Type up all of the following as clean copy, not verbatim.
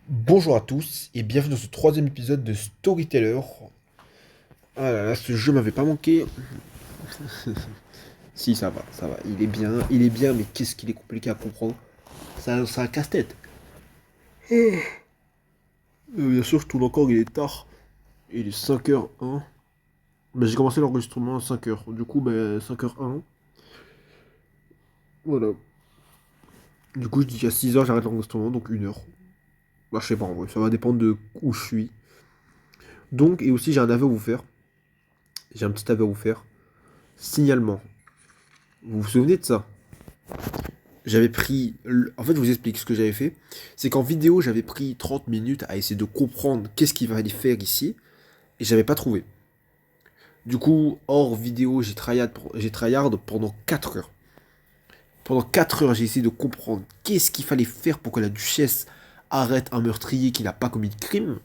Bonjour à tous et bienvenue dans ce troisième épisode de Storyteller. Ah là là, ce jeu m'avait pas manqué. Si, ça va. Il est bien, mais qu'est-ce qu'il est compliqué à comprendre. C'est un casse-tête. Bien sûr, je tourne encore, il est tard. Il est 5h01. J'ai commencé l'enregistrement à 5h. Du coup, 5h01. Voilà. Du coup, je dis qu'à 6h, j'arrête l'enregistrement, donc 1h. Bah, je sais pas en vrai, ça va dépendre de où je suis. Donc, et aussi, j'ai un aveu à vous faire. J'ai un petit aveu à vous faire. Signalement. Vous vous souvenez de ça? J'avais pris. En fait, je vous explique ce que j'avais fait. C'est qu'en vidéo, j'avais pris 30 minutes à essayer de comprendre qu'est-ce qu'il fallait faire ici. Et j'avais pas trouvé. Du coup, hors vidéo, j'ai tryhard pendant 4 heures. Pendant 4 heures, j'ai essayé de comprendre qu'est-ce qu'il fallait faire pour que la duchesse arrête un meurtrier qui n'a pas commis de crime.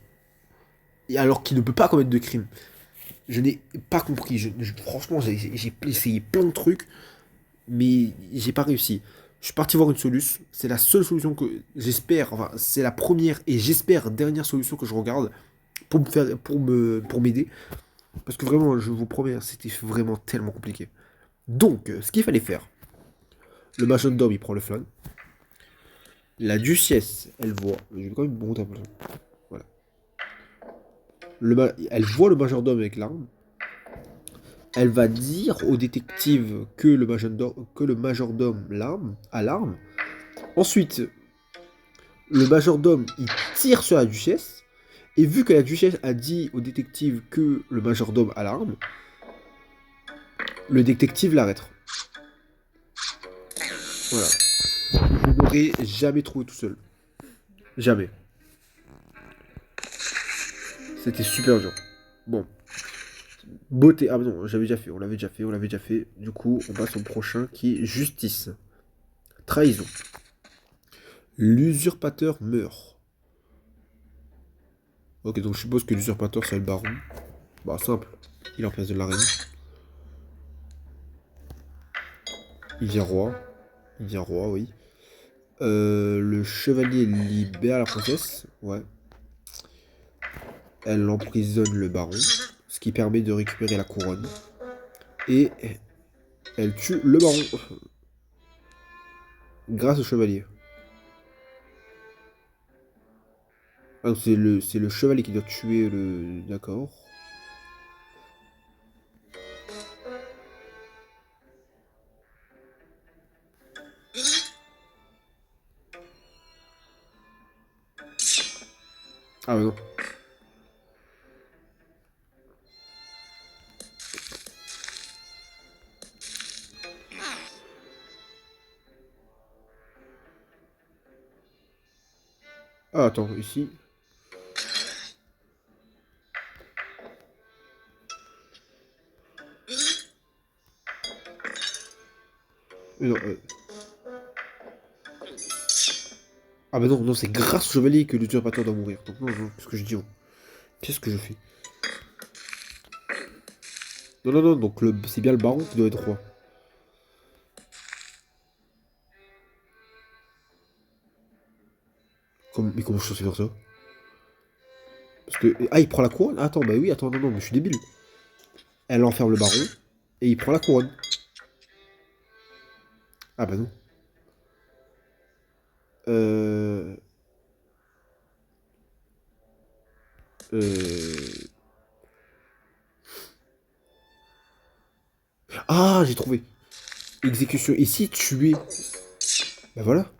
Et alors qu'il ne peut pas commettre de crime. Je n'ai pas compris. Franchement, j'ai essayé plein de trucs. Mais j'ai pas réussi. Je suis parti voir une solution. C'est la seule solution que j'espère. Enfin, c'est la première et j'espère dernière solution que je regarde pour m'aider. Parce que vraiment, je vous promets, c'était vraiment tellement compliqué. Donc, ce qu'il fallait faire. Le majordome, il prend le flingue. La duchesse, elle voit. Je vais quand même monter un peu. Voilà. Elle voit le majordome avec l'arme. Elle va dire au détective que le majordome a l'arme. Ensuite, le majordome, il tire sur la duchesse. Et vu que la duchesse a dit au détective que le majordome a l'arme, le détective l'arrête. Voilà. Je n'aurais jamais trouvé tout seul. Jamais. C'était super dur. Bon. Beauté. Ah non, j'avais déjà fait. On l'avait déjà fait. Du coup, on passe au prochain qui est justice. Trahison. L'usurpateur meurt. Ok, donc je suppose que l'usurpateur c'est le baron. Bah simple. Il est en place de la reine. Il devient roi. Il devient roi, oui. Le chevalier libère la princesse. Ouais. Elle emprisonne le baron, ce qui permet de récupérer la couronne. Et elle tue le baron grâce au chevalier. Ah, c'est le chevalier qui doit tuer le. D'accord. Ah, mais non. Ah, attends, ici. Non, ah, bah non, non, c'est grâce au chevalier que l'usurpateur doit mourir. Donc, non, non, qu'est-ce que je dis, oh. Qu'est-ce que je fais? Non, non, non, donc c'est bien le baron qui doit être roi. Mais comment je suis censé faire ça? Parce que. Ah, il prend la couronne? Attends, bah oui, attends, non, non, mais je suis débile. Elle enferme le baron et il prend la couronne. Ah, bah non. Euh. Euh. Ah, j'ai trouvé. Exécution ici, tuer. Bah voilà.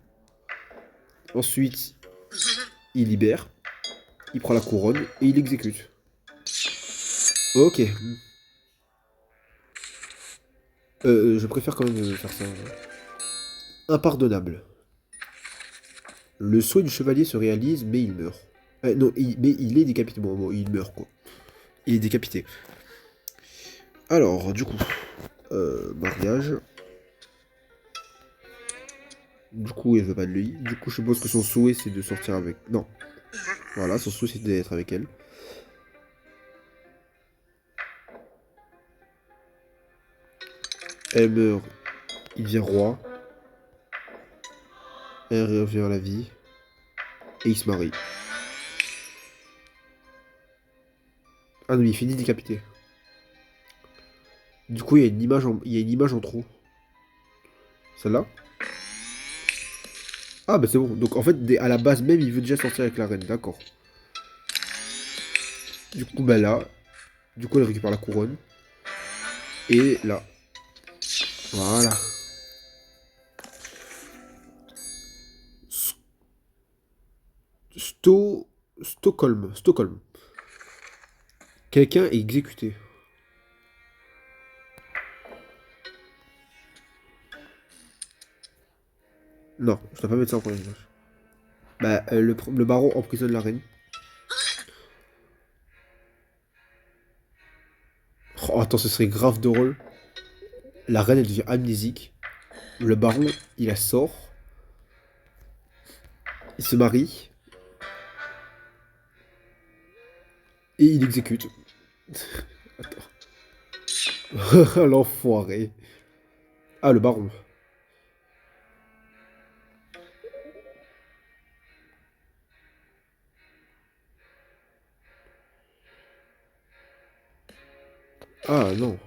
Ensuite, il libère, il prend la couronne et il exécute. Ok. Je préfère quand même faire ça. Impardonnable. Le souhait du chevalier se réalise, mais il meurt. Non, mais il est décapité. Bon, il meurt, quoi. Il est décapité. Alors, du coup, mariage. Du coup, elle veut pas de lui. Du coup, je suppose que son souhait, c'est de sortir avec. Non. Voilà, son souhait, c'est d'être avec elle. Elle meurt. Il devient roi. Elle revient à la vie. Et il se marie. Ah non, mais il finit décapité. Du coup, il y a une image il y a une image en trou. Celle-là. Ah bah c'est bon. Donc en fait, à la base même, il veut déjà sortir avec la reine. D'accord. Du coup, bah là. Du coup, elle récupère la couronne. Et là. Voilà. S- Stockholm. Stockholm. Quelqu'un est exécuté. Non, je dois pas mettre ça en première image. Bah, le baron emprisonne la reine. Oh, attends, ce serait grave drôle. La reine, elle devient amnésique. Le baron, il la sort. Il se marie. Et il exécute. L'enfoiré. Ah, le baron. Ah, non.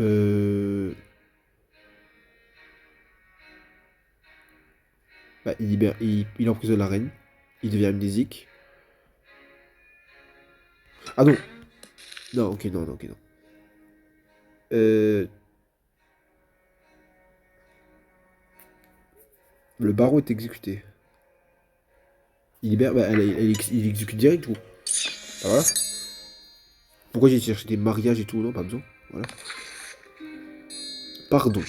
Euh... Bah, il emprisonne la reine. Il devient amnésique. Ah non. Non, ok, non, non, ok, non. Euh... Le baron est exécuté. Il libère... Bah, il exécute direct, du coup. Ah, voilà. Pourquoi j'ai cherché des mariages et tout? Non, pas besoin. Voilà. Pardon.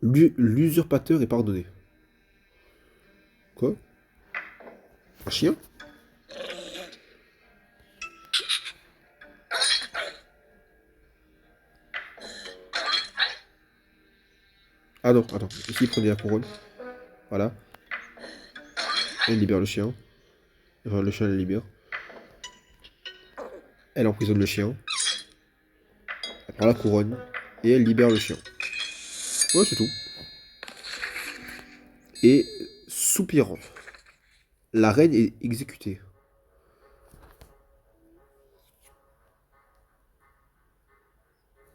L'usurpateur est pardonné. Quoi? Un chien? Ah non, attends. Ici, prenez la couronne. Voilà. Elle libère le chien. Enfin, le chien la libère. Elle emprisonne le chien. Elle prend la couronne. Et elle libère le chien. Ouais, c'est tout. Et soupirant. La reine est exécutée.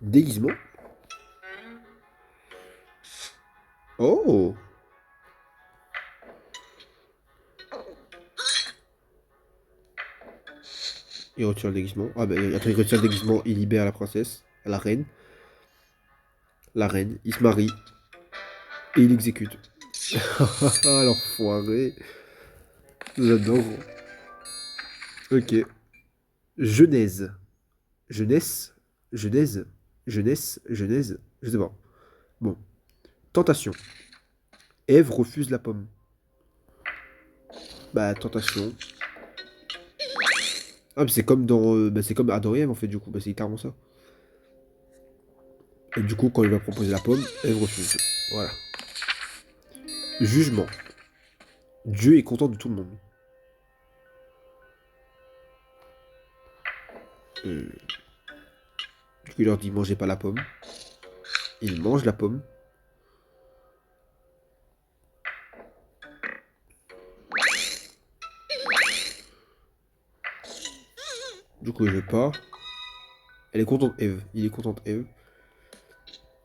Déguisement? Oh! Il retire le déguisement. Ah bah attends, il retire le déguisement, il libère la princesse, la reine. La reine, il se marie et il exécute. Ah l'enfoiré. J'adore. Ok. Genèse. Jeunesse. Genèse. Jeunesse. Genèse. Je sais pas. Bon. Tentation. Ève refuse la pomme. Bah tentation. Ah mais c'est comme dans. Bah, c'est comme Adam et Ève en fait du coup. Bah c'est littéralement ça. Et du coup quand il va proposer la pomme, Ève refuse. Voilà. Jugement. Dieu est content de tout le monde. Euh, Du coup, il leur dit mangez pas la pomme. Ils mangent la pomme. Du coup, il veut pas. Elle est contente, Eve. Il est contente, Eve.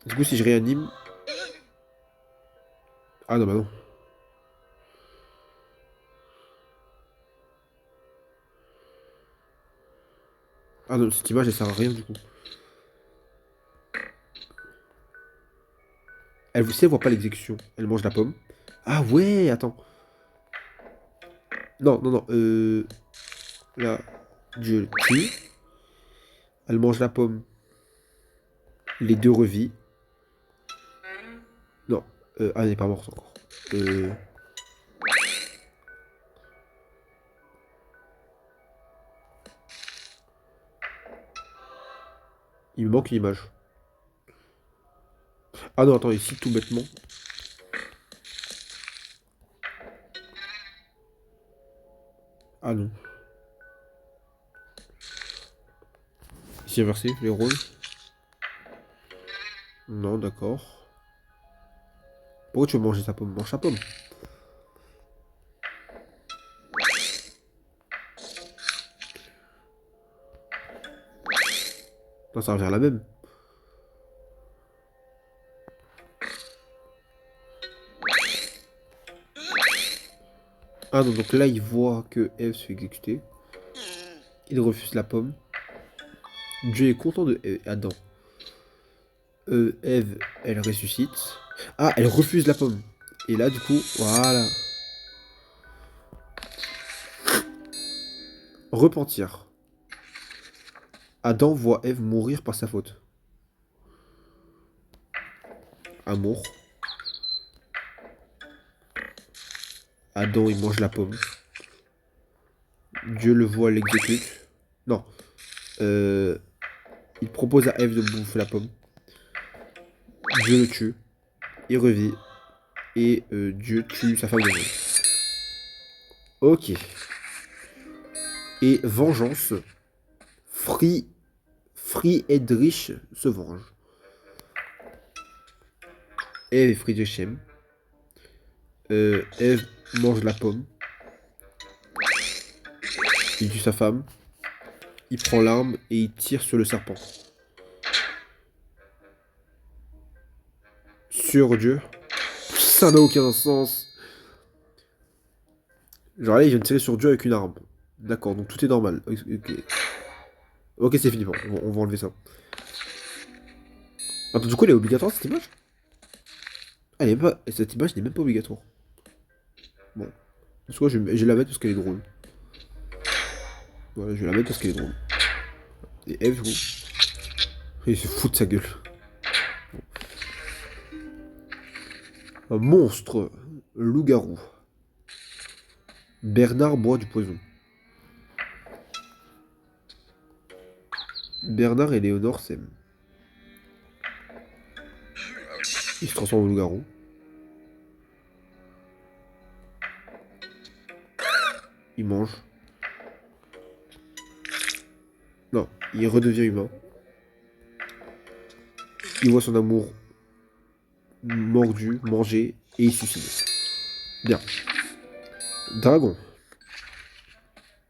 Du coup, si je réanime. Ah non, bah non. Ah non, cette image, elle sert à rien du coup. Elle vous sait, elle voit pas l'exécution. Elle mange la pomme. Ah ouais, attends. Non, non, non. Là, Dieu le tue. Elle mange la pomme. Les deux revit. Non. Ah, elle n'est pas morte encore. Euh, il me manque une image. Ah non, attends, ici, tout bêtement. Ah non. Ici, inversé, les rôles. Non, d'accord. Pourquoi tu veux manger sa pomme? Mange sa pomme. Non, ça revient à la même. Ah non, donc là, il voit que Ève se fait exécuter. Il refuse la pomme. Dieu est content de Adam. Ève, elle ressuscite. Ah, elle refuse la pomme. Et là, du coup, voilà. Repentir. Adam voit Ève mourir par sa faute. Amour. Adam, il mange la pomme. Dieu le voit, l'exécute. Non. Euh, il propose à Ève de bouffer la pomme. Dieu le tue. Il revit. Et Dieu tue sa femme de nouveau. Ok. Et vengeance. Friedrich se venge. Ève et Friedrich aiment. Ève mange la pomme. Il tue sa femme. Il prend l'arme et il tire sur le serpent. Sur Dieu. Ça n'a aucun sens. Genre là, il vient de tirer sur Dieu avec une arme. D'accord, donc tout est normal. Ok, ok, c'est fini. Bon, on va enlever ça. Attends, du coup, elle est obligatoire cette image? Ah, elle est pas... cette image n'est même pas obligatoire. Bon. Parce que je vais la mettre parce qu'elle est drôle. Voilà, je vais la mettre parce qu'elle est drôle. Et Eve, gros. Il se fout de sa gueule. Un monstre. Loup-garou. Bernard boit du poison. Bernard et Léonore s'aiment. Il se transforme en loup-garou. Il mange. Non, il redevient humain. Il voit son amour mordu, mangé, et il suicide. Bien. Dragon.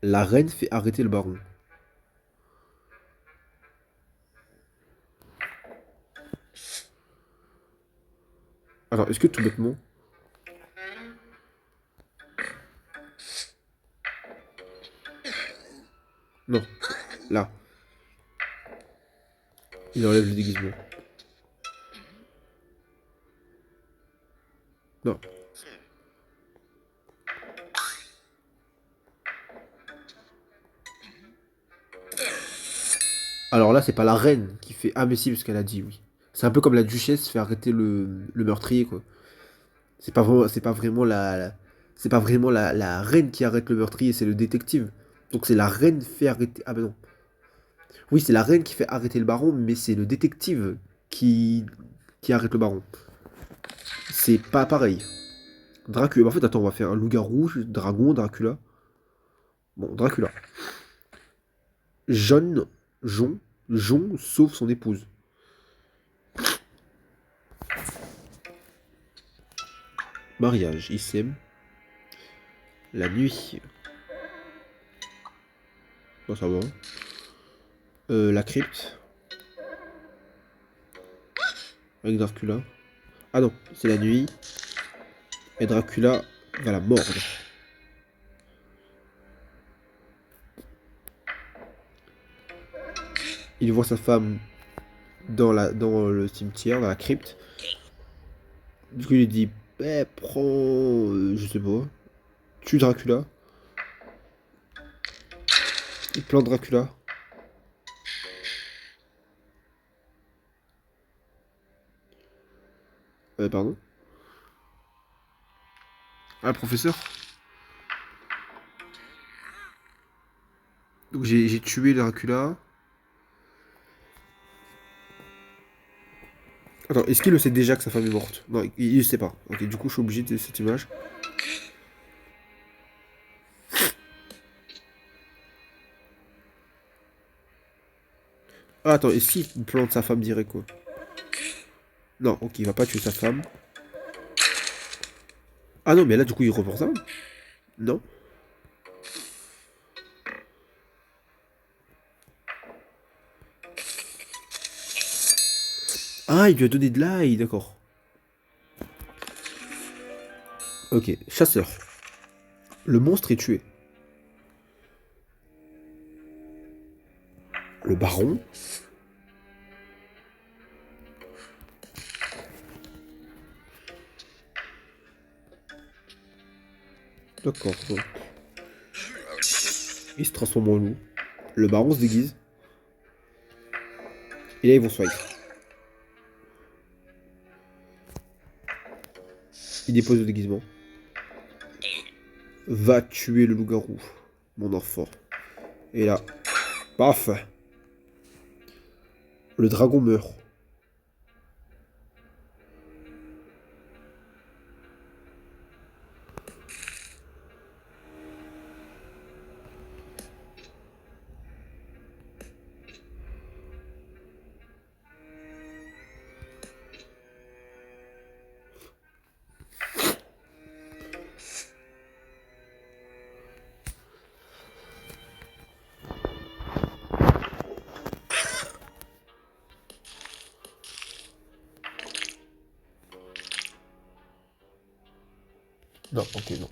La reine fait arrêter le baron. Alors, est-ce que tout bêtement... Non. Là. Il enlève le déguisement. Non. Alors là, c'est pas la reine qui fait... Ah mais si, parce qu'elle a dit oui. C'est un peu comme la duchesse fait arrêter le meurtrier, quoi. C'est pas vraiment la reine qui arrête le meurtrier, c'est le détective. Donc c'est la reine fait arrêter... Ah ben non. Oui, c'est la reine qui fait arrêter le baron, mais c'est le détective qui arrête le baron. C'est pas pareil. Dracula. En fait, attends, on va faire un loup-garou, dragon, Dracula. Bon, Dracula. John, Jon sauve son épouse. Mariage, ils s'aiment. La nuit. Non, ça va. La crypte. Avec Dracula. Ah non, c'est la nuit. Et Dracula va la mordre. Il voit sa femme dans le cimetière, dans la crypte. Du coup, il lui dit, eh, prends, je sais pas, tue Dracula. Il plante Dracula. Pardon. Ah, professeur. Donc j'ai tué Dracula. Attends, est-ce qu'il le sait déjà que sa femme est morte? Non, il le sait pas. Ok, du coup, je suis obligé de cette image. Ah, attends, est-ce qu'il plante sa femme direct, quoi? Non, ok, il va pas tuer sa femme. Ah non, mais là, du coup, il reprend ça? Non. Ah, il lui a donné de l'ail, d'accord. Ok, chasseur. Le monstre est tué. Le baron. D'accord, donc. Il se transforme en loup. Le baron se déguise. Et là, ils vont se fight. Il dépose le déguisement. Va tuer le loup-garou, mon enfant. Et là, paf. Le dragon meurt. Non, ok, non.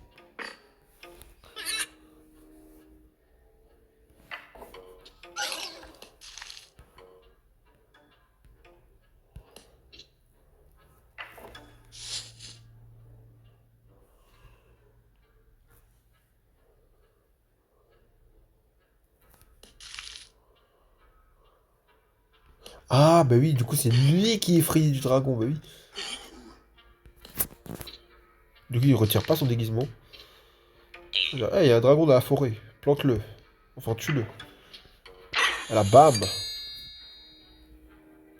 Ah, bah oui, du coup, c'est lui qui est effrayé du dragon, bah oui. Du coup, il retire pas son déguisement. Il y a un dragon dans la forêt. Plante-le. Enfin, tue-le. Et là, bam.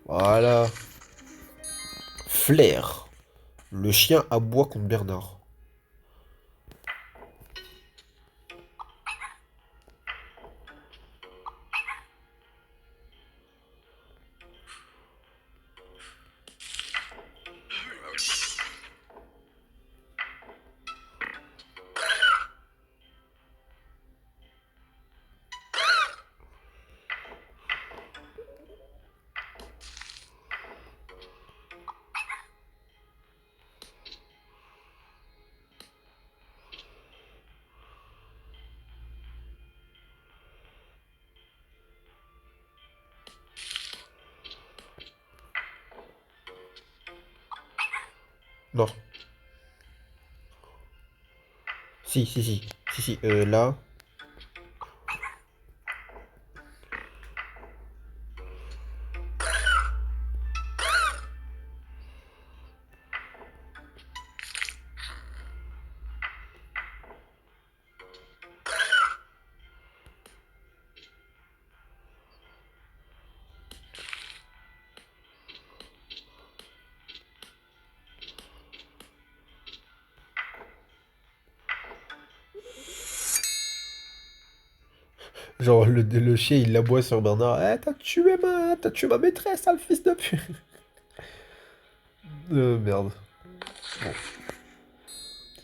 Voilà. Flair. Le chien aboie contre Bernard. Non. Si, si, si. Si, si. Là. Genre, le chien, il aboie sur Bernard. Eh, t'as tué ma maîtresse, sale fils de pute. Merde. Bon.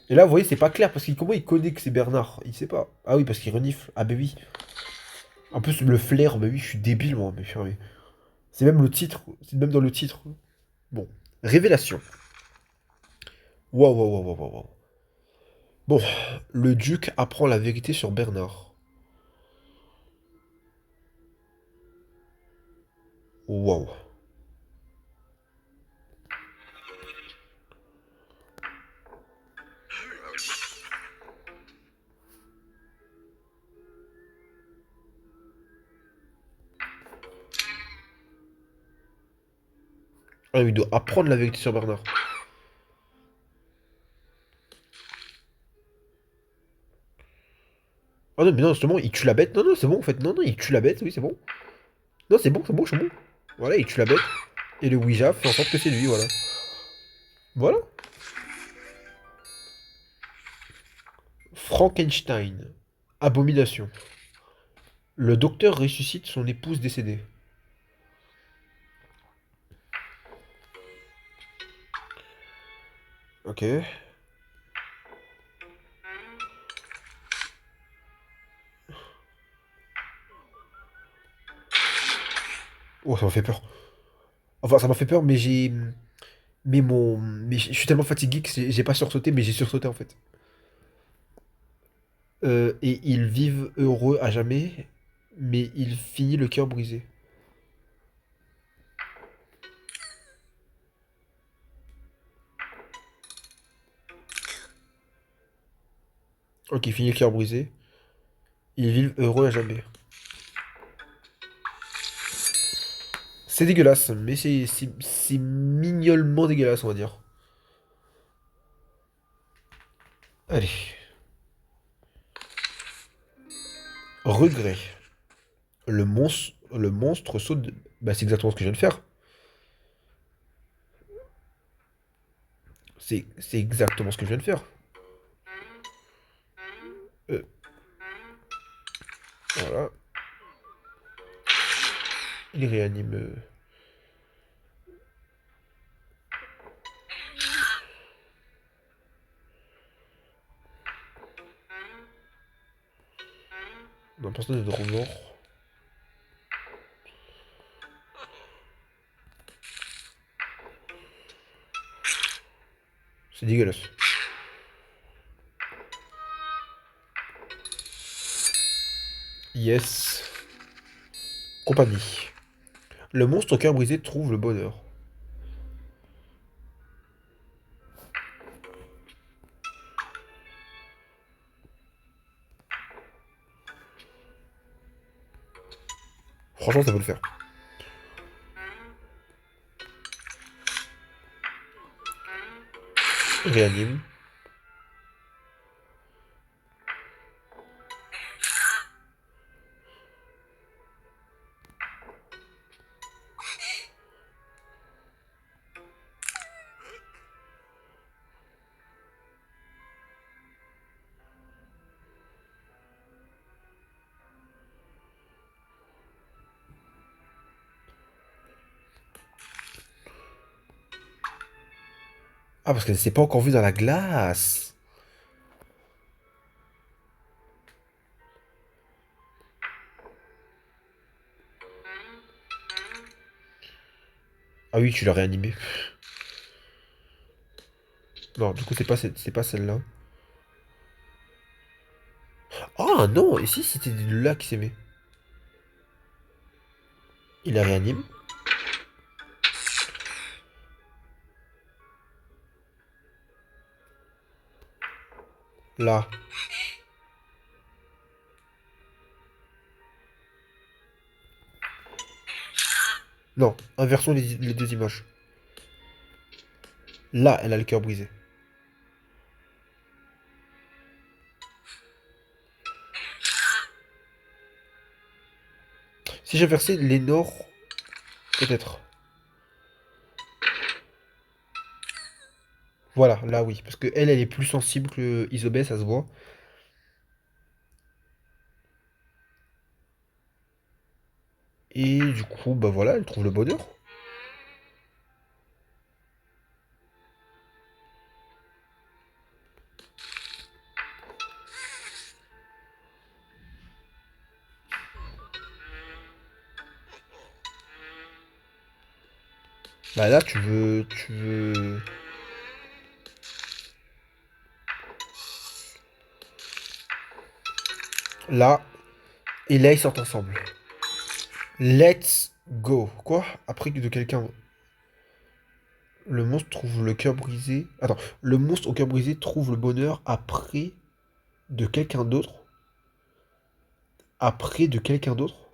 Et là, vous voyez, c'est pas clair, parce que comment il connaît que c'est Bernard? Il sait pas. Ah oui, parce qu'il renifle. Ah bah oui. En plus, le flair, bah oui, je suis débile, moi, mais purée. C'est même le titre. C'est même dans le titre. Bon. Révélation. Waouh, waouh, waouh, waouh, waouh. Bon. Le duc apprend la vérité sur Bernard. Waouh. Ah, il doit apprendre la vérité sur Bernard. Ah non, mais non, justement, il tue la bête. Non, non, c'est bon, en fait. Non, non, il tue la bête, oui, c'est bon. Non, c'est bon, c'est bon, c'est bon. Voilà, il tue la bête. Et le Ouija fait en sorte que c'est lui, voilà. Voilà. Frankenstein. Abomination. Le docteur ressuscite son épouse décédée. Ok. Oh, ça m'a fait peur. Enfin, ça m'a fait peur, mais j'ai. Mais je suis tellement fatigué que j'ai pas sursauté, mais j'ai sursauté en fait. Et ils vivent heureux à jamais, mais il finit le cœur brisé. Ok, finit le cœur brisé. Ils vivent heureux à jamais. C'est dégueulasse, mais c'est mignolement dégueulasse, on va dire. Allez. Regret. Le monstre saute. Bah, c'est exactement ce que je viens de faire. C'est exactement ce que je viens de faire. Euh, voilà. Il réanime. Non, personne n'est de mort. C'est dégueulasse. Yes. Compagnie. Le monstre au cœur brisé trouve le bonheur. Franchement, ça peut le faire. Il réanime. Ah, parce qu'elle s'est pas encore vue dans la glace. Ah oui, tu l'as réanimée. Non, du coup, c'est pas celle-là. Ah non, et si c'était là qui s'aimait. Il la réanime. Là. Non, inversons les deux images. Là, elle a le cœur brisé. Si j'inversais Lénore, peut-être. Voilà, là oui. Parce que elle est plus sensible que Isobel, ça se voit. Et du coup, bah voilà, elle trouve le bonheur. Bah là, tu veux. Là, et là, ils sortent ensemble. Let's go. Quoi? Après de quelqu'un. Le monstre trouve le cœur brisé. Attends, le monstre au cœur brisé trouve le bonheur après de quelqu'un d'autre. Après de quelqu'un d'autre.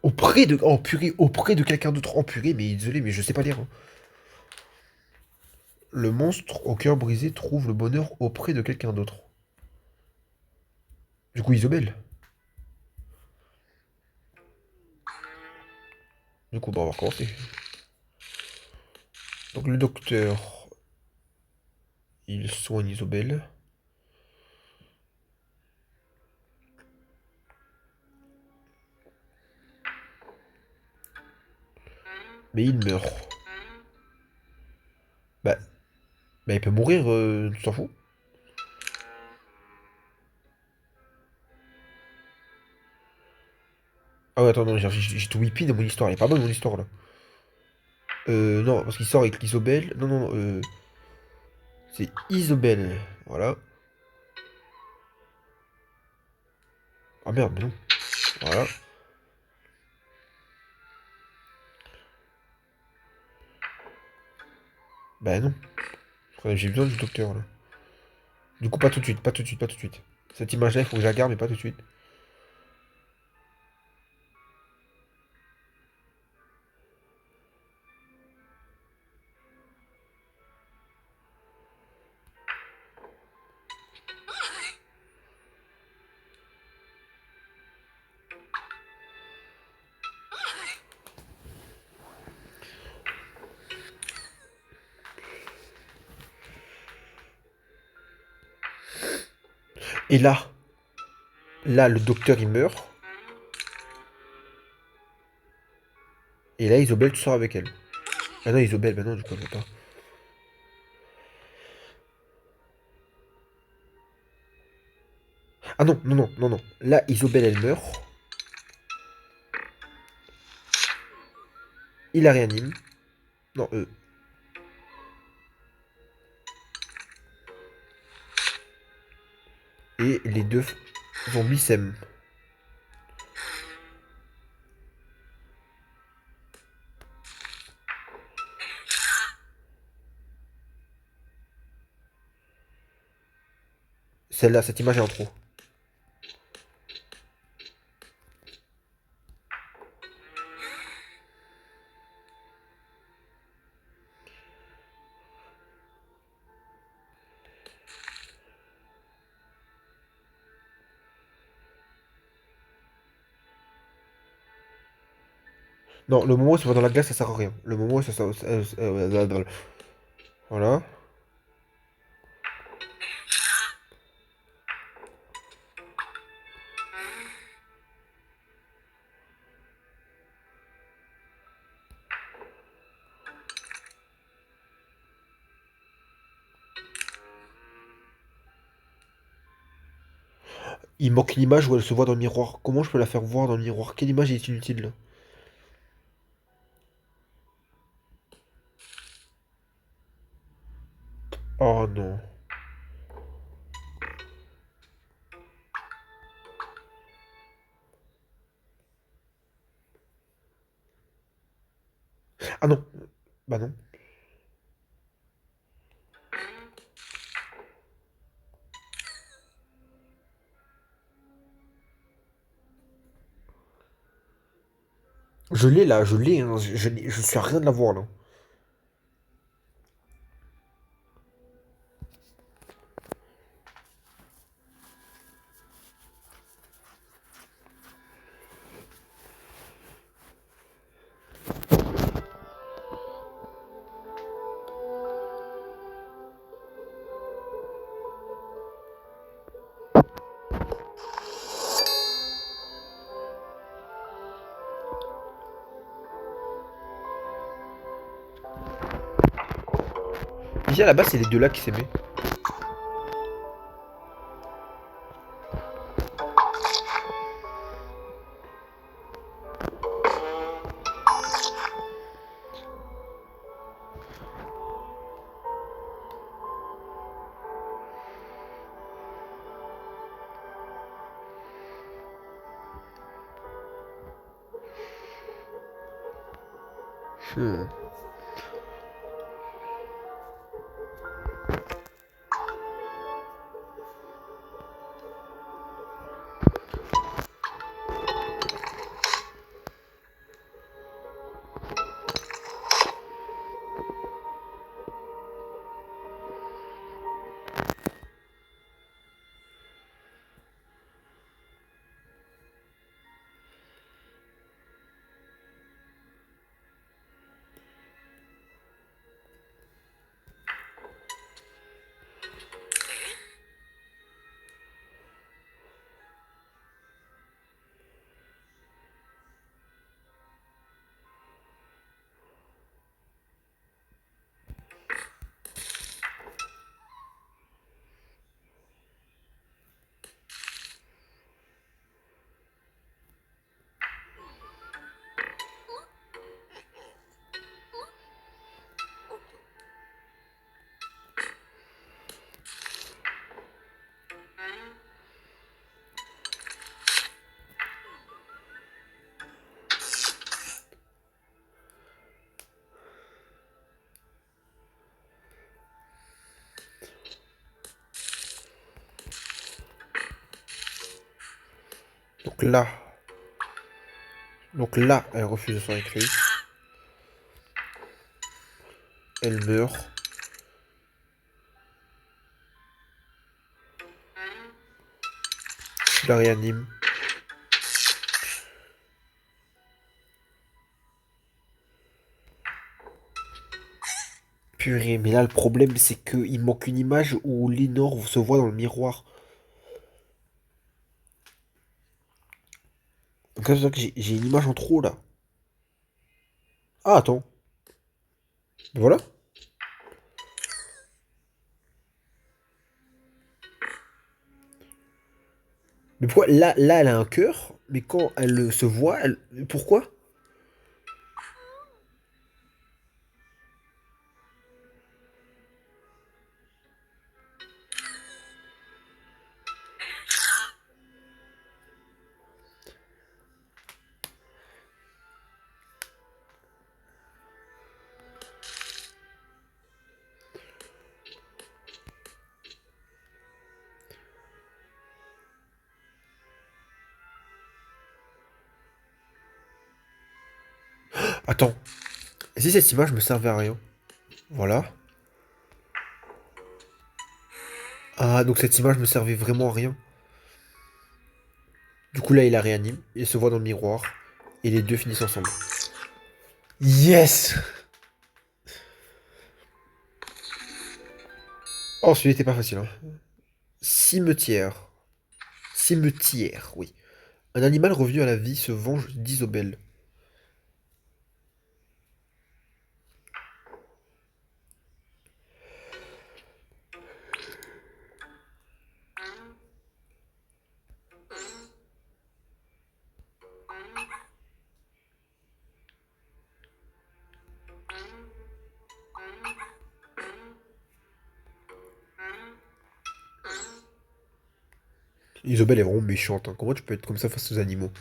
Auprès de. Oh purée, auprès de quelqu'un d'autre. Oh purée, mais désolé, mais je sais pas lire, hein. Le monstre au cœur brisé trouve le bonheur auprès de quelqu'un d'autre. Du coup, Isobel. Du coup, bah, on va recommencer. Donc, le docteur, il soigne Isobel. Mais il meurt. Bah, bah il peut mourir, tu t'en fous. Ah ouais, attends, non, j'ai tout whippé dans mon histoire. Elle est pas bonne, mon histoire, là. Non, parce qu'il sort avec l'Isobel. Non, non, c'est Isobel. Voilà. Ah merde, mais non. Voilà. Bah non. J'ai besoin du docteur, là. Du coup, pas tout de suite, pas tout de suite, pas tout de suite. Cette image-là, il faut que je la garde, mais pas tout de suite. Et là, le docteur, il meurt. Et là, Isobel, tu sors avec elle. Ah non, Isobel, bah non, du coup, elle veut pas. Ah non, non, non, non, non. Là, Isobel, elle meurt. Il la réanime. Non, et les deux zombies s'aiment. Celle-là, cette image est en trop. Non, le moment où ça va dans la glace, ça sert à rien. Le moment où voilà. Il manque une image où elle se voit dans le miroir. Comment je peux la faire voir dans le miroir? Quelle image est inutile là? Oh non. Ah non. Bah non. Je l'ai là, je l'ai, hein. Je suis à rien de la voir là. Ici à la base, c'est les deux là qui s'aimaient. Hmm. Donc là, elle refuse de son écrit. Elle meurt. Je la réanime. Purée, mais là le problème c'est qu'il manque une image où Linor se voit dans le miroir. Donc ça veut dire que j'ai une image en trop là. Ah attends. Voilà. Mais pourquoi là elle a un cœur, mais quand elle se voit, elle... Pourquoi? Attends. Et si cette image me servait à rien? Voilà. Ah donc cette image me servait vraiment à rien. Du coup là il la réanime, il se voit dans le miroir, et les deux finissent ensemble. Yes! Oh celui-là était pas facile hein. Cimetière. Cimetière, oui. Un animal revenu à la vie se venge d'Isobel. Isobel est vraiment méchante, hein. Comment tu peux être comme ça face aux animaux?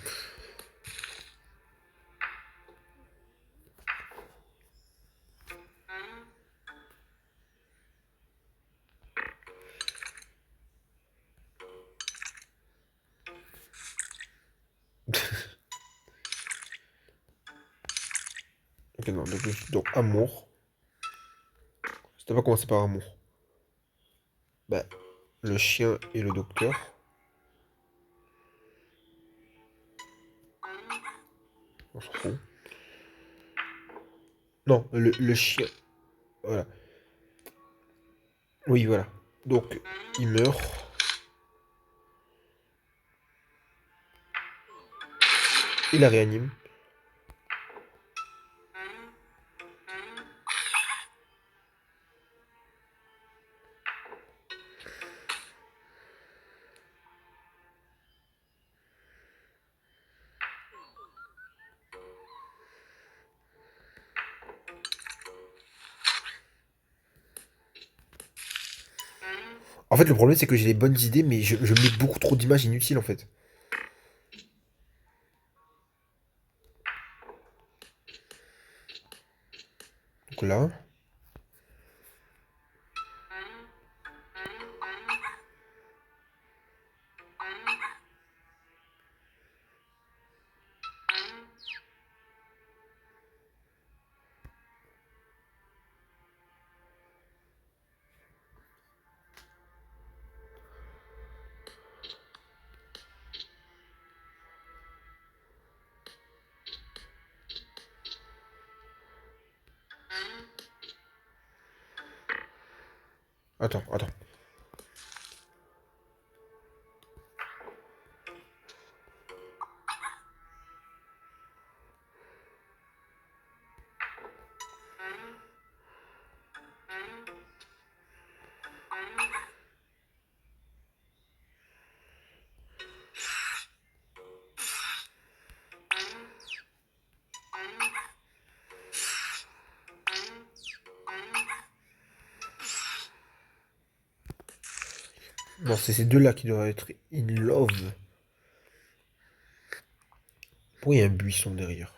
Ok, non, donc amour. Ça va commencer par amour. Bah, le chien et le docteur. On s'en fout. Non, le chien. Voilà. Oui, voilà. Donc, il meurt. Il la réanime. En fait, le problème, c'est que j'ai les bonnes idées, mais je mets beaucoup trop d'images inutiles, en fait. Donc là. Attends, attends. Non, c'est ces deux-là qui doivent être in love. Pourquoi il y a un buisson derrière?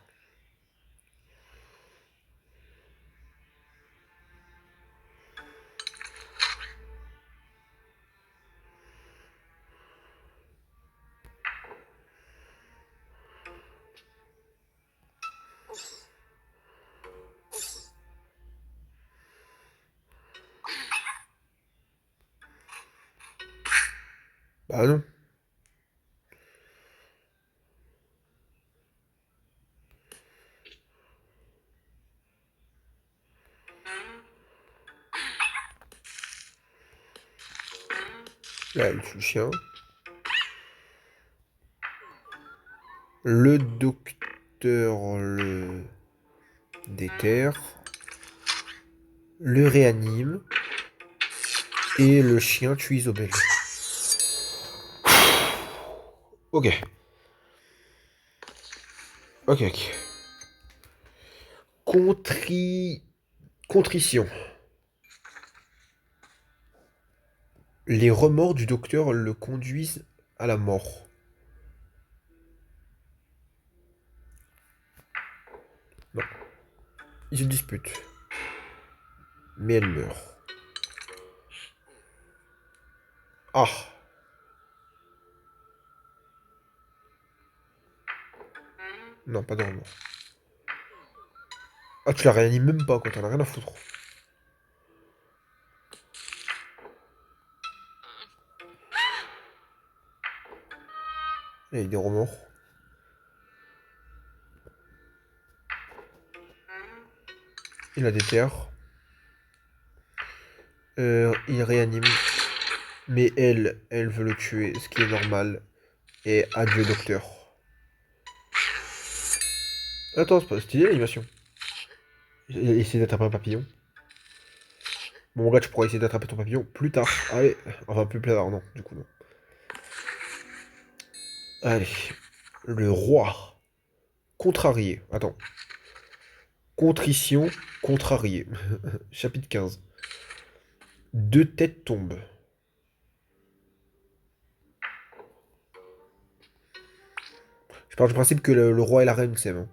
Bah non. Là, elle tue le chien. Le docteur le déterre. Le réanime. Et le chien tue Isobel. Ok. Ok, ok. Contrition. Les remords du docteur le conduisent à la mort. Non. Ils se disputent. Mais elle meurt. Ah. Non, pas de remords. Ah, tu la réanimes même pas, quoi. T'en as rien à foutre. Il y a des remords. Il la déterre. Il réanime. Mais elle veut le tuer, ce qui est normal. Et adieu, docteur. Attends, c'est pas stylé l'animation. Essayer d'attraper un papillon. Bon, là, tu pourras essayer d'attraper ton papillon plus tard. Allez, enfin, plus tard, non, du coup, non. Allez, le roi. Contrarié. Attends. Contrition, contrarié. Chapitre 15. Deux têtes tombent. Je pars du principe que le roi et la reine s'aiment, hein.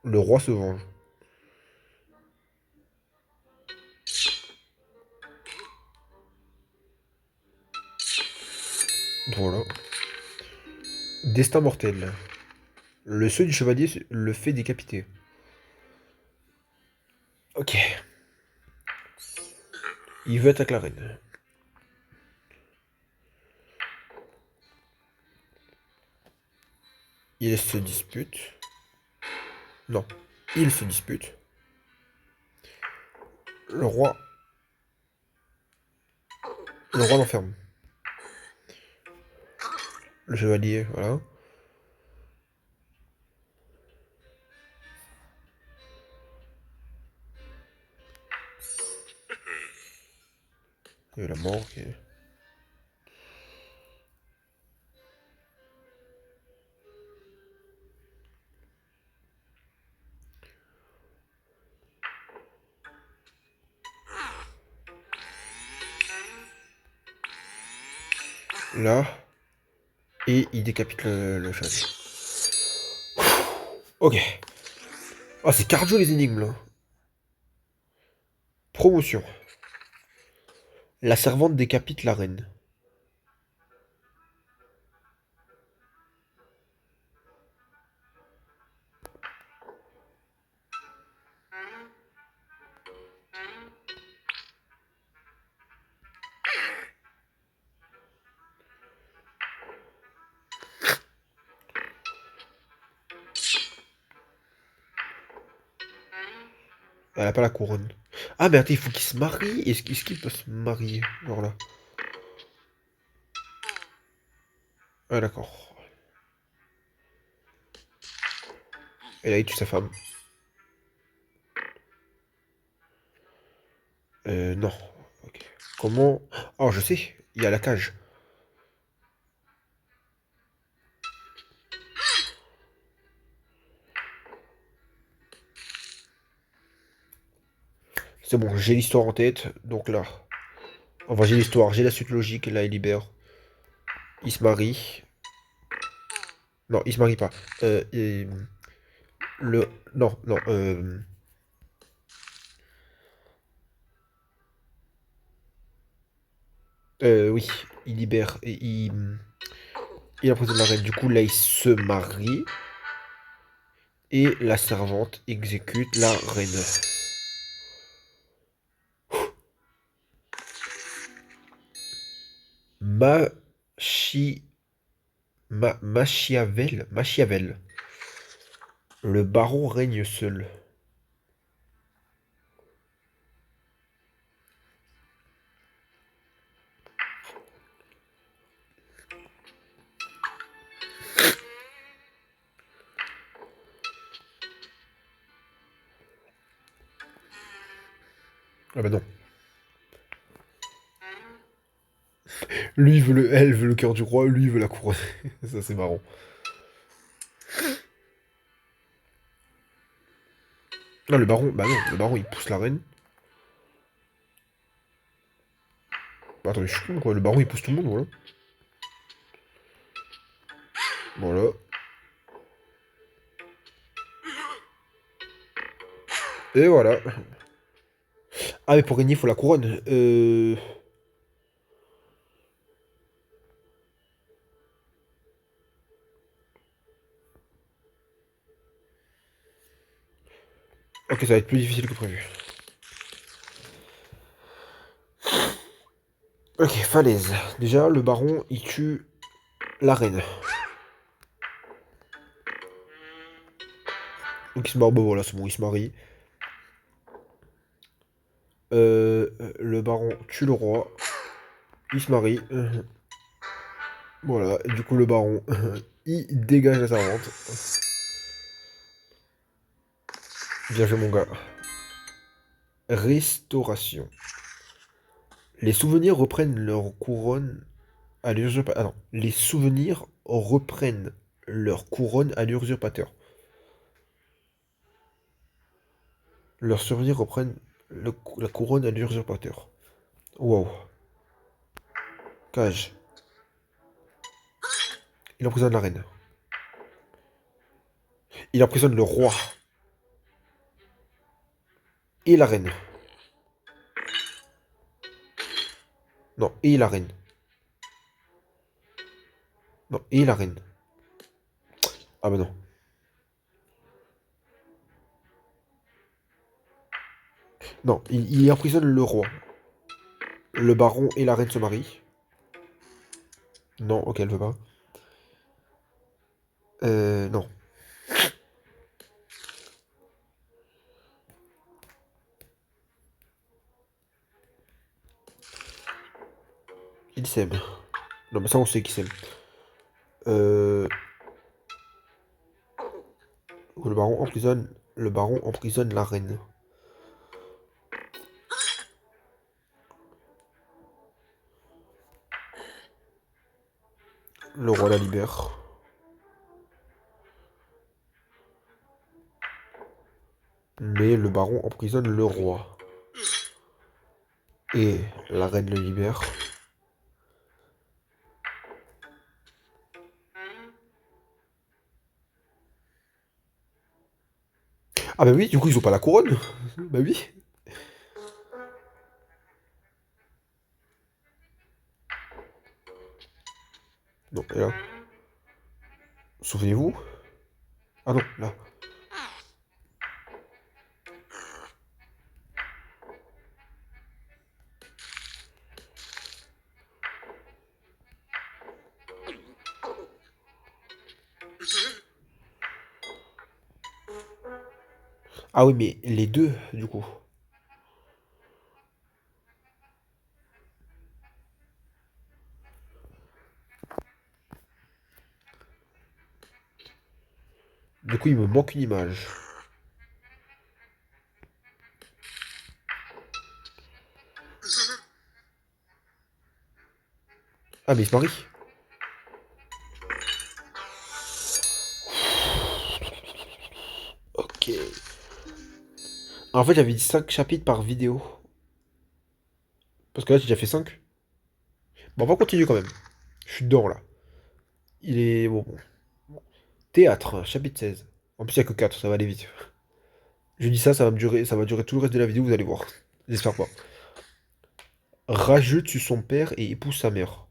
Le roi se venge. Voilà. Destin mortel. Le sceau du chevalier le fait décapiter. Ok. Il veut attaquer la reine. Il se dispute. Non. Il se dispute. Le roi. Le roi l'enferme. Le chevalier, voilà. Il y a la mort, ok. Là. Et il décapite le chevalier. Ok. Ah, c'est cardio les énigmes là. Promotion. La servante décapite la reine. Elle a pas la couronne. Ah, mais attends, il faut qu'il se marie. Est-ce qu'il peut se marier? Genre là. Ah, d'accord. Et là, il tue sa femme. Non. Ok. Comment. Oh, je sais. Il y a la cage. C'est bon, j'ai l'histoire en tête. Donc là. Enfin, j'ai l'histoire, j'ai la suite logique. Là, il libère. Il se marie. Non, il se marie pas. Et le. Non, non. Oui, il libère. Et il emprisonne la reine. Du coup, là, il se marie. Et la servante exécute la reine. Machi... Machiavel. Le baron règne seul. Ah bah non. Lui, elle veut le cœur du roi, lui, il veut la couronne. Ça, c'est marrant. Non, le baron, bah non, le baron, il pousse la reine. Bah attends, mais je suis con, quoi. Le baron, il pousse tout le monde, voilà. Voilà. Et voilà. Ah, mais pour gagner, il faut la couronne. Ok, ça va être plus difficile que prévu. Ok, falaise. Déjà, le baron, il tue la reine. Donc il se marie, bon voilà, c'est bon, il se marie. Le baron tue le roi. Il se marie. Voilà, et du coup, le baron, il dégage la servante. Bien joué, mon gars. Restauration. Les souvenirs reprennent leur couronne à l'usurpateur. Ah non, les souvenirs reprennent leur couronne à l'usurpateur. Leurs souvenirs reprennent la couronne à l'usurpateur. Wow. Cage. Il emprisonne la reine. Il emprisonne le roi. Et la reine. Non, et la reine. Non, et la reine. Ah bah non. Non, il emprisonne le roi. Le baron et la reine se marient. Non, ok, elle veut pas. Non. Ils s'aiment. Non, mais ça, on sait qu'ils s'aiment. Euh... Le baron emprisonne la reine. Le roi la libère. Mais le baron emprisonne le roi. Et la reine le libère. Ah bah oui, du coup, ils ont pas la couronne. Bah oui. Non, et là. Souvenez-vous. Ah non, là. Ah oui, mais les deux, du coup. Du coup, il me manque une image. Ah, mais il se marie. Ok. En fait, j'avais dit 5 chapitres par vidéo. Parce que là, j'ai déjà fait 5. Bon, on va continuer quand même. Je suis dedans, là. Il est... Bon. Théâtre, chapitre 16. En plus, il n'y a que 4, ça va aller vite. Je dis ça, ça va durer tout le reste de la vidéo, vous allez voir. J'espère pas. Rageux tue son père et épouse sa mère.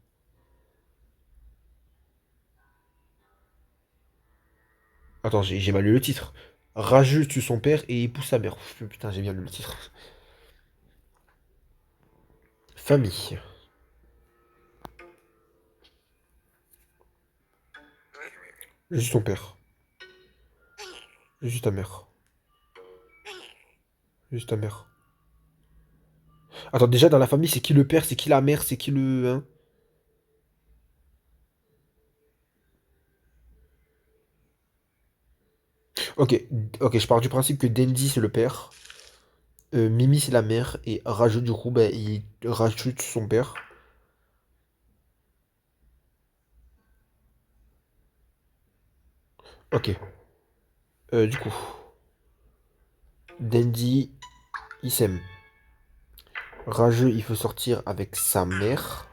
Attends, j'ai mal lu le titre. Rageux tue son père et épouse sa mère. Putain, j'ai bien lu le titre. Famille. Juste ton père. Juste ta mère. Juste ta mère. Attends, déjà dans la famille, c'est qui le père, c'est qui la mère, c'est qui le... Hein. Ok, ok, je pars du principe que Dandy c'est le père, Mimi c'est la mère, et Rageux du coup, bah, il rajoute son père. Ok, du coup, Dandy, il s'aime. Rageux, il veut sortir avec sa mère.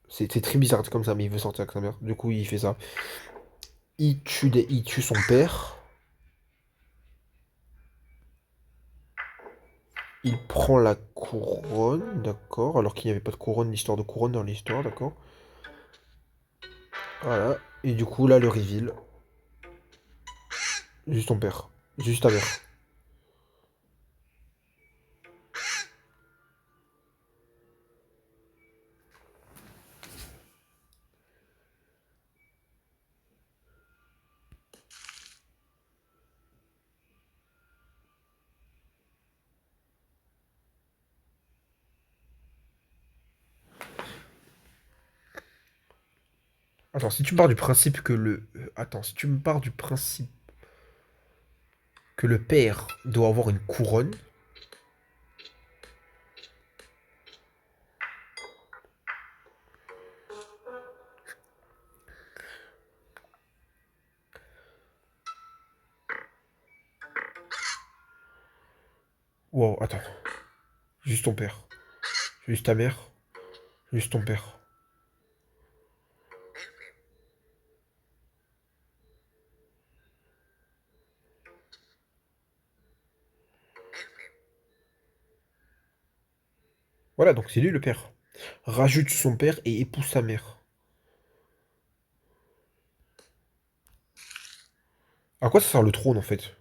C'est très bizarre comme ça, mais il veut sortir avec sa mère. Du coup, il fait ça. Il tue son père. Il prend la couronne, d'accord. Alors qu'il n'y avait pas de couronne, l'histoire de couronne dans l'histoire, d'accord. Voilà. Et du coup, là, le reveal. Juste ton père. Juste ta mère. Attends, si tu me pars du principe que le... Attends, si tu me pars du principe que le père doit avoir une couronne... Wow, attends. Juste ton père. Juste ta mère. Juste ton père. Voilà, donc c'est lui le père. Rajoute son père et épouse sa mère. À quoi ça sert le trône en fait?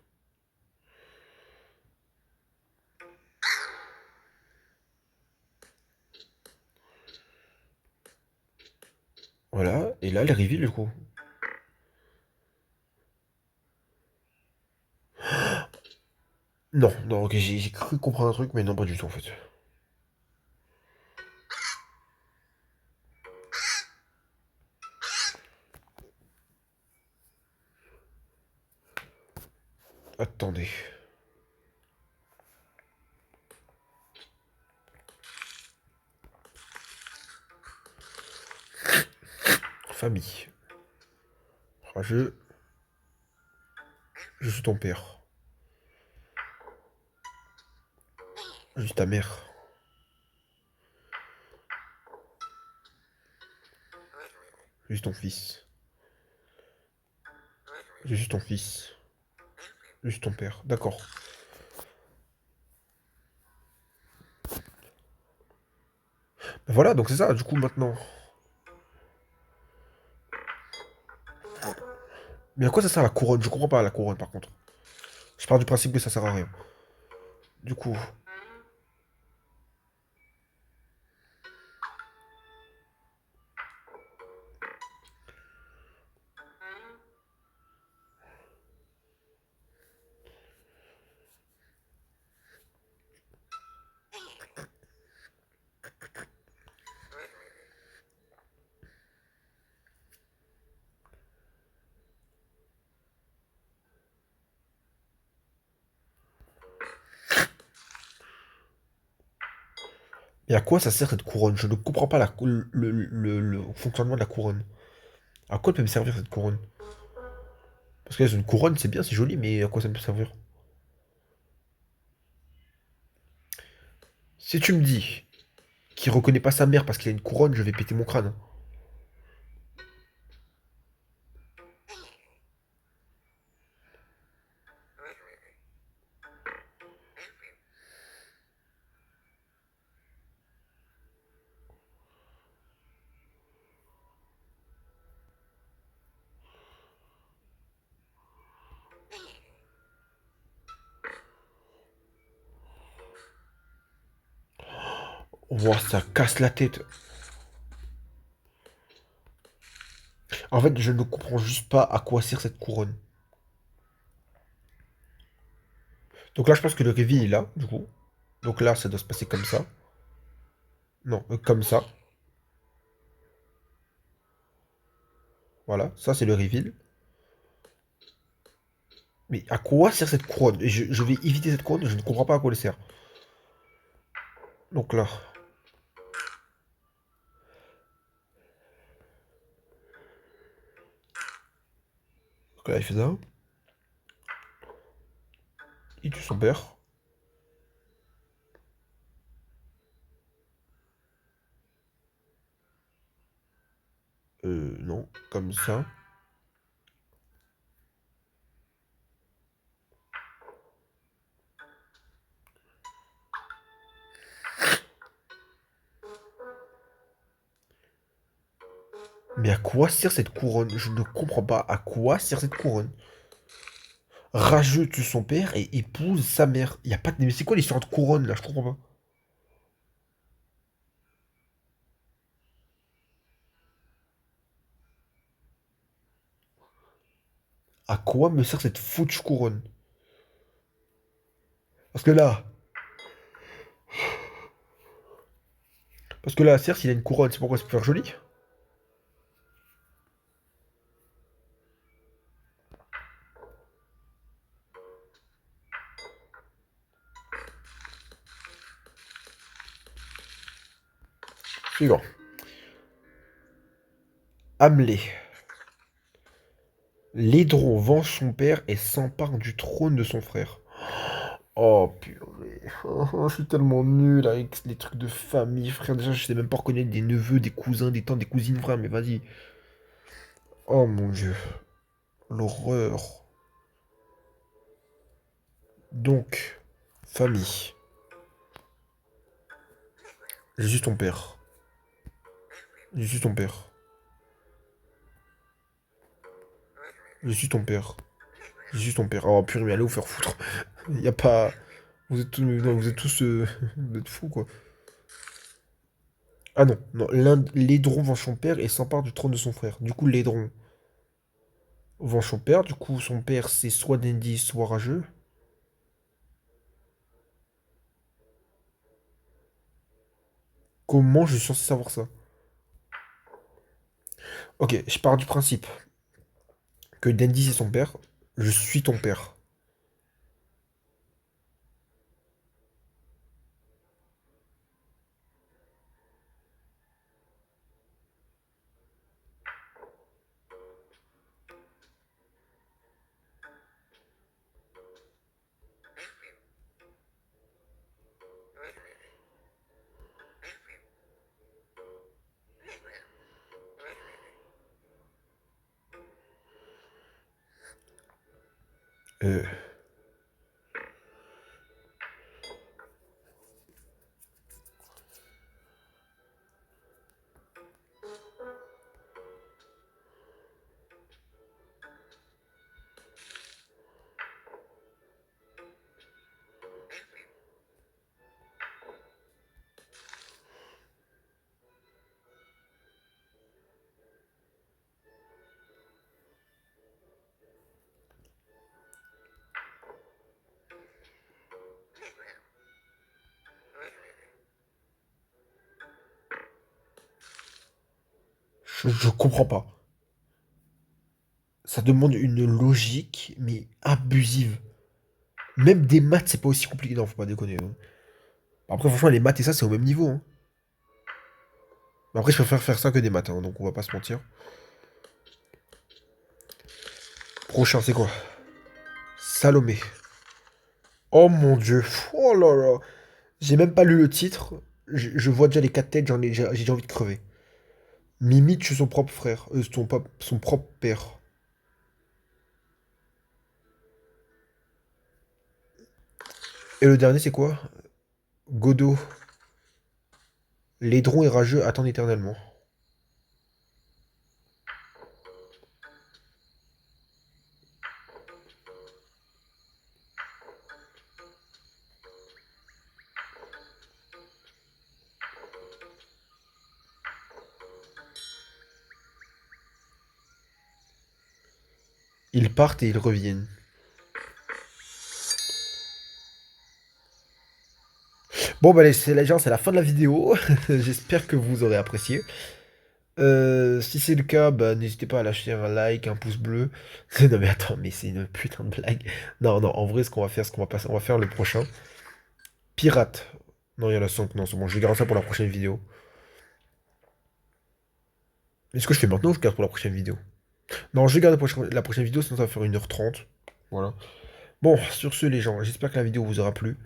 Voilà, et là, le reveal du coup. Non, non, ok, j'ai cru comprendre un truc, mais non, pas du tout en fait. Attendez. Famille. Rageux. Je suis ton père. Je suis ta mère. Je suis ton fils. Je suis ton fils. Je suis ton père. D'accord. Ben voilà, donc c'est ça, du coup, maintenant. Mais à quoi ça sert la couronne? Je comprends pas la couronne, par contre. Je pars du principe que ça sert à rien. Du coup. Et à quoi ça sert cette couronne? Je ne comprends pas le fonctionnement de la couronne. À quoi elle peut me servir cette couronne? Parce que une couronne, c'est bien, c'est joli, mais à quoi ça peut servir? Si tu me dis qu'il reconnaît pas sa mère parce qu'il a une couronne, je vais péter mon crâne. Oh, ça casse la tête. En fait, je ne comprends juste pas à quoi sert cette couronne. Donc là, je pense que le reveal est là, du coup. Donc là, ça doit se passer comme ça. Non, comme ça. Voilà, ça c'est le reveal. Mais à quoi sert cette couronne? Je vais éviter cette couronne, je ne comprends pas à quoi elle sert. Donc là. Donc là, il fait ça. Il tue son père. Non, comme ça. Mais à quoi sert cette couronne? Je ne comprends pas à quoi sert cette couronne. Rageux tue son père et épouse sa mère. Il y a pas de... Mais c'est quoi l'histoire de couronne là? Je comprends pas. À quoi me sert cette foutue couronne? Parce que là... Parce que là, certes, il a une couronne, c'est pourquoi c'est pour faire joli. Suivant. Hamlet. Laidron venge son père et s'empare du trône de son frère. Oh purée. Je suis tellement nul avec les trucs de famille, frère. Déjà, je sais même pas reconnaître des neveux, des cousins, des tantes, des cousines, frère. Mais vas-y. Oh mon dieu. L'horreur. Donc, famille. Je suis ton père. Je suis ton père. Je suis ton père. Je suis ton père. Oh purée, mais allez vous faire foutre. Y a pas. Vous êtes tous. Non, vous êtes tous. Vous êtes fous, quoi. Ah non, non. Laidron venge son père et s'empare du trône de son frère. Du coup, Laidron venge son père. Du coup, son père, c'est soit Dandy, soit Rageux. Comment je suis censé savoir ça? Ok, je pars du principe que Dandy, c'est son père. Je suis ton père. Euh, je comprends pas. Ça demande une logique, mais abusive. Même des maths, c'est pas aussi compliqué. Non, faut pas déconner, hein. Après, franchement, les maths et ça, c'est au même niveau, hein. Mais après, je préfère faire ça que des maths, hein, donc on va pas se mentir. Prochain, c'est quoi? Salomé. Oh mon dieu. Oh là là. J'ai même pas lu le titre. Je vois déjà les quatre têtes, j'ai déjà envie de crever. Mimi tue son propre frère. Son propre père. Et le dernier, c'est quoi? Godot. Laidron et rageux attendent éternellement. Ils partent et ils reviennent. Bon, bah, les gens, c'est la fin de la vidéo. J'espère que vous aurez apprécié. Si c'est le cas, bah, n'hésitez pas à lâcher un like, un pouce bleu. Non, mais attends, mais c'est une putain de blague. Non, non, en vrai, ce qu'on va faire, ce qu'on va passer, on va faire le prochain. Pirate. Non, il y en a 5. Non, c'est bon, je garde ça pour la prochaine vidéo. Est-ce que je fais maintenant ou je garde pour la prochaine vidéo? Non, je garde la prochaine vidéo, sinon ça va faire 1h30. Voilà. Bon, sur ce, les gens, j'espère que la vidéo vous aura plu.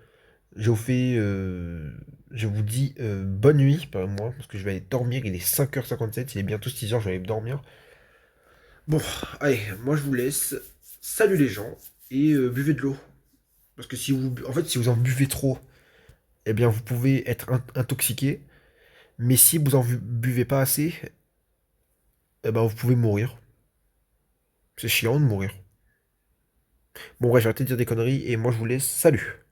Je vous fais. Je vous dis bonne nuit, par moi, parce que je vais aller dormir. Il est 5h57, il est bientôt 6h, je vais aller dormir. Bon, allez, moi je vous laisse. Salut les gens, et buvez de l'eau. Parce que si vous. En fait, si vous en buvez trop, eh bien vous pouvez être intoxiqué. Mais si vous en buvez pas assez, eh ben vous pouvez mourir. C'est chiant de mourir. Bon, bref, j'arrête de dire des conneries, et moi je vous laisse. Salut!